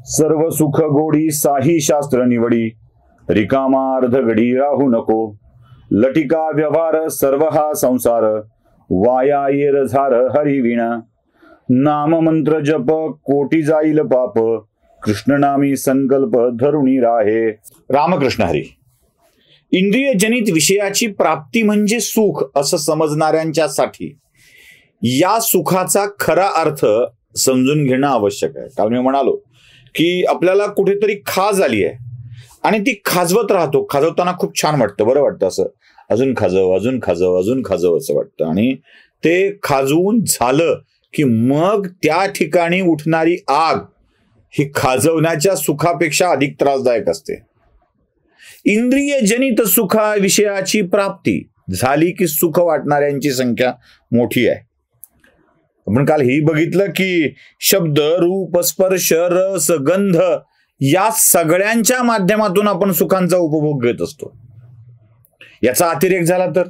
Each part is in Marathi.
सर्व सुख गोडी साही शास्त्र निवडी, रिकामा अर्ध घडी राहू नको. लटिका व्यवहार सर्व हा संसार, वाया येर झार हरिविण. नाम मंत्र जप कोटी जाईल पाप, कृष्णनामी संकल्प धरुणी राहे. रामकृष्ण हरी. इंद्रिय जनित विषयाची प्राप्ती म्हणजे सुख असं समजणाऱ्यांच्यासाठी या सुखाचा खरा अर्थ समजून घेणं आवश्यक आहे. काल मी म्हणालो की आपल्याला कुठेतरी खाज आली आहे आणि ती खाजवत राहतो. खाजवताना खूप छान वाटतं, बरं वाटतं, असं अजून खाजव अजून खाजव अजून खाजव असं वाटतं. आणि ते खाजवून झालं की मग त्या ठिकाणी उठणारी आग ही खाजवण्याच्या सुखापेक्षा अधिक त्रासदायक असते. इंद्रिय जनित सुखा विषयाची प्राप्ती झाली की सुख वाटणाऱ्यांची संख्या मोठी आहे. आपण काल ही बघितलं की शब्द रूप स्पर्श रस गंध या सगळ्यांच्या माध्यमातून आपण सुखांचा उपभोग घेत असतो. याचा अतिरेक झाला तर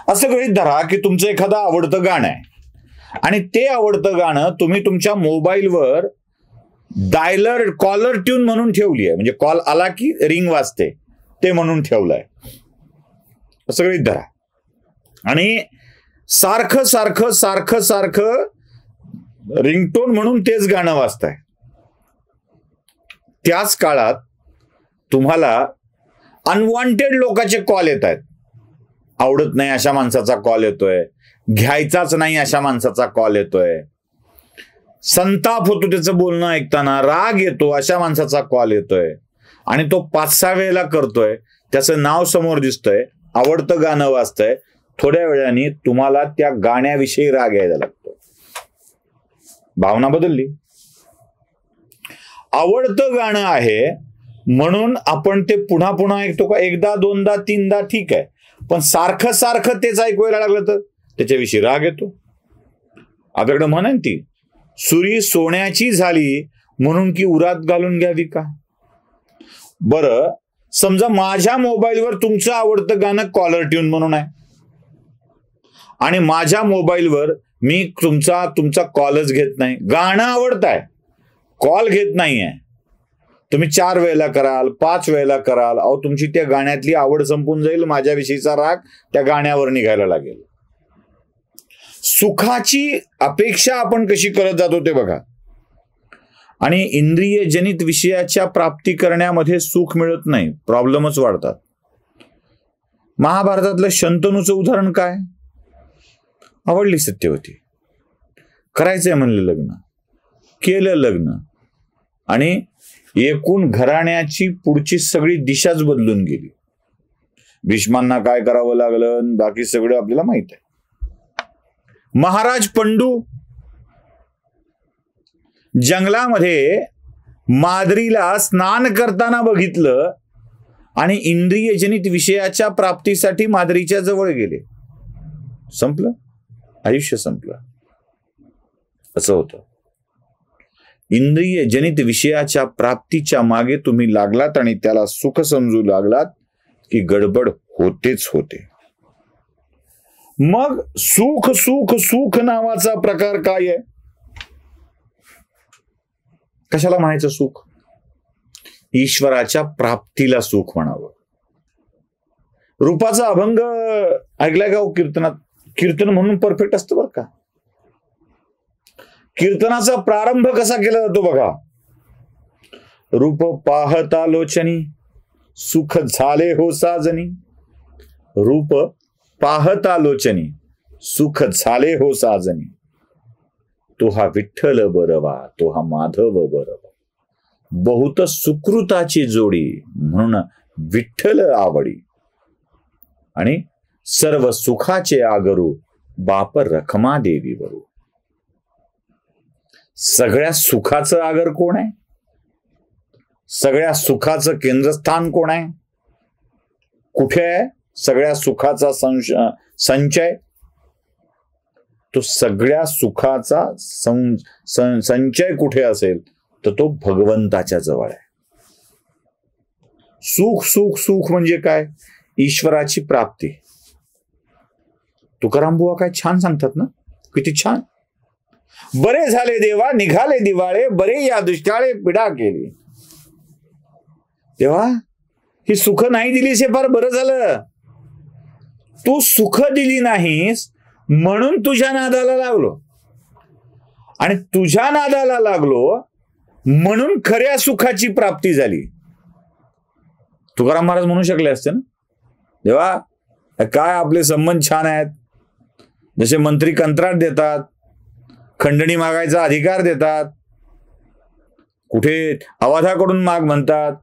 असं गृहीत धरा की तुमचं एखादं आवडतं गाणं आहे आणि ते आवडतं गाणं तुम्ही तुमच्या मोबाईलवर डायलर कॉलर ट्यून म्हणून ठेवली आहे, म्हणजे कॉल आला की रिंग वाजते ते म्हणून ठेवलंय असं गृहीत धरा. आणि सारखं सारखं सारखं सारखं रिंगटोन म्हणून तेच गाणं वाजतंय. त्याच काळात तुम्हाला अनवॉन्टेड लोकांचे कॉल येत आहेत. आवडत नाही अशा माणसाचा कॉल येतोय, घ्यायचाच नाही अशा माणसाचा कॉल येतोय, संताप होतो त्याचं बोलणं ऐकताना, राग येतो अशा माणसाचा कॉल येतोय आणि तो 5-6 वेळेला करतोय. त्याचं नाव समोर दिसतंय, आवडतं गाणं वाजतंय. थोड्या वेळाने तुम्हाला त्या गाण्याविषयी राग यायला लागतो. भावना बदलली. आवडतं गाणं आहे म्हणून आपण ते पुन्हा पुन्हा ऐकतो का? एकदा दोनदा तीनदा ठीक आहे, पण सारखं सारखं तेच ऐकवायला लागलं तर त्याच्याविषयी राग येतो. आपल्याकडे म्हण ती, सुरी सोन्याची झाली म्हणून की उरात घालून घ्यावी का? बरं, समजा माझ्या मोबाईलवर तुमचं आवडतं गाणं कॉलर ट्यून म्हणून आहे आणि माझ्या मोबाईलवर मी तुमचा कॉलच घेत नाही. गाणं आवडतंय, कॉल घेत नाहीये. तुम्ही 4 वेळेला कराल, 5 वेळेला कराल, अहो तुमची त्या गाण्यातली आवड संपून जाईल, माझ्याविषयीचा राग त्या गाण्यावर निघायला लागेल. सुखाची अपेक्षा आपण कशी करत जातो ते बघा. आणि इंद्रिय जनित विषयाच्या प्राप्ती करण्यामध्ये सुख मिळत नाही, प्रॉब्लेमच वाढतात. महाभारतातलं शंतनूचं उदाहरण काय? आवडली सत्यवती, करायचंय म्हणलं लग्न, केलं लग्न आणि एकूण घराण्याची पुढची सगळी दिशाच बदलून गेली. भीष्मांना काय करावं लागलं बाकी सगळं आपल्याला माहित आहे. महाराज पंडू जंगलामध्ये माद्रीला स्नान करताना बघितलं आणि इंद्रियजनित विषयाच्या प्राप्तीसाठी माद्रीच्या जवळ गेले. संपलं, आयुष्य संपलं. असं होतं. इंद्रिय जनित विषयाच्या प्राप्तीच्या मागे तुम्ही लागलात आणि त्याला सुख समजू लागलात की गडबड होतेच होते. मग सुख सुख सुख नावाचा प्रकार काय आहे? कशाला म्हणायचं सुख? ईश्वराच्या प्राप्तीला सुख म्हणावं. रूपाचा अभंग ऐकलाय का हो कीर्तनात? कीर्तन म्हणून परफेक्ट असतं बरं का. कीर्तनाचा प्रारंभ कसा केला जातो बघा. रूप पाहता लोचनी सुख झाले हो साजनी. रूप पाहता लोचनी सुख झाले हो साजनी. तो हा विठ्ठल बरवा, तो हा माधव बरवा. बहुत सुकृताची जोडी म्हणून विठ्ठल आवडी. आणि सर्व सुखाचे आगरू बाप रखमा देवी बरू. सगळ्या सुखाचं आगर कोण आहे? सगळ्या सुखाचं केंद्रस्थान कोण आहे? कुठे आहे सगळ्या सुखाचा संचय? तो सगळ्या सुखाचा संचय कुठे असेल तर तो भगवंताच्या जवळ आहे. सुख सुख सुख म्हणजे काय? ईश्वराची प्राप्ती. तुकाराम बुवा काय छान सांगतात ना, किती छान. बरे झाले देवा निघाले दिवाळे, बरे या दुष्काळे पिढा केली. तेव्हा ही सुख नाही दिलीस हे फार बरं झालं. तू सुख दिली नाहीस म्हणून तुझ्या नादाला लागलो, आणि तुझ्या नादाला लागलो म्हणून खऱ्या सुखाची प्राप्ती झाली. तुकाराम महाराज म्हणू शकले असते ना, देवा काय आपले संबंध छान आहेत, जसे मंत्री कंत्राट देतात, खंडणी मागायचा अधिकार देतात, कुठे अवाधाकडून माग म्हणतात,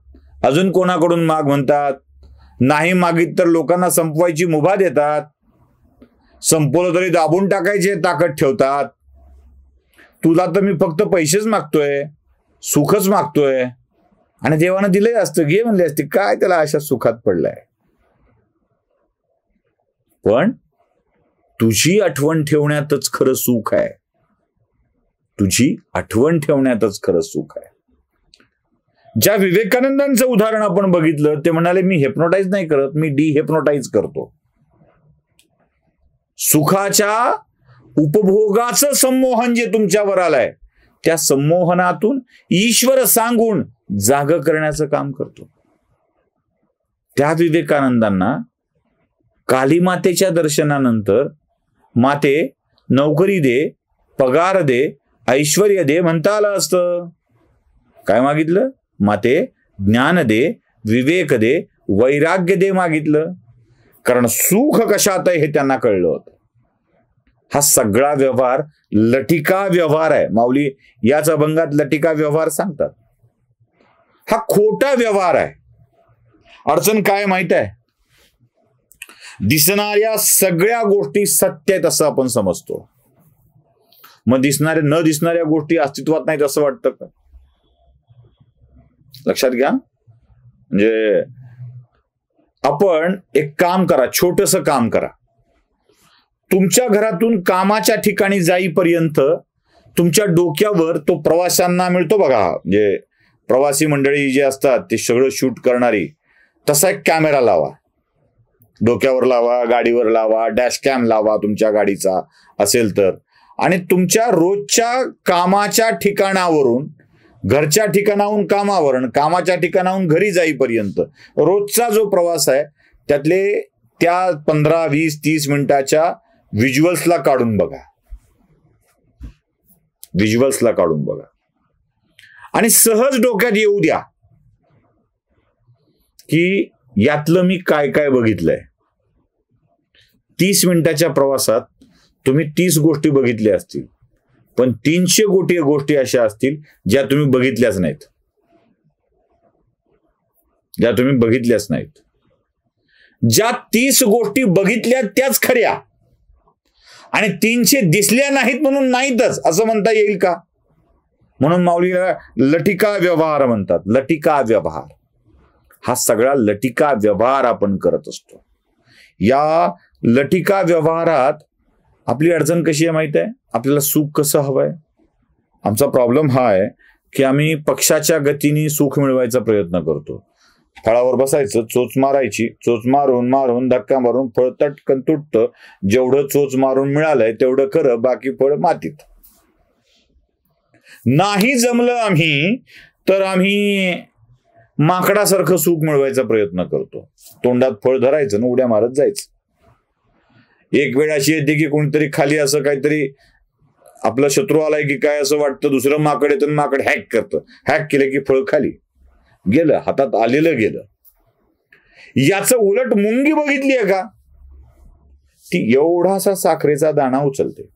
अजून कोणाकडून माग म्हणतात, नाही मागित तर लोकांना संपवायची मुभा देतात, संपवलं तरी दाबून टाकायचे ताकद ठेवतात. तुला तर मी फक्त पैसेच मागतोय, सुखच मागतोय, आणि देवानं दिलंय असतं, घे म्हणले असते, काय त्याला अशा सुखात पडलाय. पण तुझी आठवण ठेवण्यातच खरं सुख आहे. तुझी आठवण ठेवण्यातच खरं सुख आहे. ज्या विवेकानंदांचं उदाहरण आपण बघितलं, ते म्हणाले मी हेप्नोटाईज नाही करत, मी डिहेप्नोटाईज करतो. सुखाच्या उपभोगाचं संमोहन जे तुमच्यावर आलंय, त्या संमोहनातून ईश्वर सांगून जाग करण्याचं काम करतो. त्या विवेकानंदांना कालीमातेच्या दर्शनानंतर माते नोकरी दे, पगार दे, ऐश्वर्य दे म्हणता आलं असतं. काय मागितलं? माते ज्ञान दे, विवेक दे, वैराग्य दे मागितलं. कारण सुख कशात आहे हे त्यांना कळलं होतं. हा सगळा व्यवहार लटिका व्यवहार आहे. माऊली याच अभंगात लटिका व्यवहार सांगतात. हा खोटा व्यवहार आहे. अडचण काय माहित आहे? दिसणाऱ्या सगळ्या गोष्टी सत्य आहेत असं आपण समजतो. मग न दिसणाऱ्या गोष्टी अस्तित्वात नाहीत असं वाटतं का? लक्षात घ्या. म्हणजे आपण एक काम करा, छोटंसं काम करा. तुमच्या घरातून कामाच्या ठिकाणी जाईपर्यंत तुमच्या डोक्यावर तो प्रवाशांना मिळतो बघा, म्हणजे प्रवासी मंडळी जे असतात ते सगळं शूट करणारी, तसा एक कॅमेरा लावा. डोक्यावर लावा, गाडीवर लावा, डॅश कॅम लावा तुमच्या गाडीचा असेल तर. आणि तुमच्या रोजच्या कामाच्या ठिकाणावरून, घरच्या ठिकाणाहून कामावर, कामाच्या ठिकाणाहून घरी जाईपर्यंत रोजचा जो प्रवास आहे त्यातले त्या 15, 20, 30 मिनिटाच्या व्हिज्युअल्सला काढून बघा. व्हिज्युअल्सला काढून बघा आणि सहज डोक्यात येऊ द्या की यातलं मी काय काय बघितलंय. 30 मिनिटाच्या प्रवासात तुम्ही 30 गोष्टी बघितल्या असतील, पण 300 कोटी गोष्टी अशा असतील ज्या तुम्ही बघितल्याच नाहीत. ज्या 30 गोष्टी बघितल्या त्याच खऱ्या आणि 300 दिसल्या नाहीत म्हणून नाहीतच असं म्हणता येईल का? म्हणून माऊलीला लटिका व्यवहार म्हणतात. लटिका व्यवहार हा सगळा लटिका व्यवहार आपण करत असतो. या लटिका व्यवहारात आपली अडचण कशी आहे माहित आहे? आपल्याला सुख कसं हवंय? आमचा प्रॉब्लेम हा आहे की आम्ही पक्षाच्या गतीने सुख मिळवायचा प्रयत्न करतो. फळावर बसायचं, चोच मारायची, चोच मारून मारून धक्का मारून फळ तटकन तुटतं. जेवढं चोच मारून मिळालंय तेवढं खरं, बाकी फळ मातीत. नाही जमलं आम्ही तर आम्ही माकडासारखं सुख मिळवायचा प्रयत्न करतो. तोंडात फळ धरायचं ना उड्या मारत जायचं. एक वेळ अशी येते की कोणीतरी खाली असं काहीतरी आपला शत्रू आलाय की काय असं वाटतं, दुसरं माकड येतं, माकड हॅक करतं. हॅक केलं की फळ खाली गेलं, हातात आलेलं गेलं. याचं उलट मुंगी बघितली आहे का? ती एवढासा साखरेचा दाणा उचलते.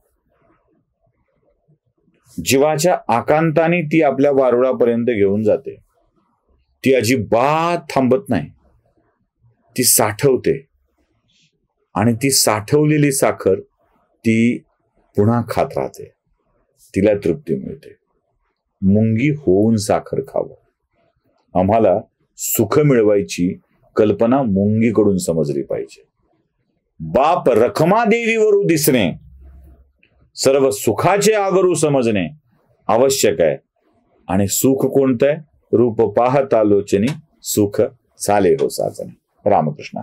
जीवाच्या आकांताने ती आपल्या वारुळापर्यंत घेऊन जाते. ती अजिबात थांबत नाही, ती साठवते आणि ती साठवलेली साखर ती पुन्हा खात राहते. तिला तृप्ती मिळते. मुंगी होऊन साखर खावं. आम्हाला सुख मिळवायची कल्पना मुंगीकडून समजली पाहिजे. बाप रखमा देवीवरू दिसणे, सर्व सुखाचे आगरू समजणे आवश्यक आहे. आणि सुख कोणतं आहे? रूप पाहता लोचनी सुख चाले हो साजणे. रामकृष्ण.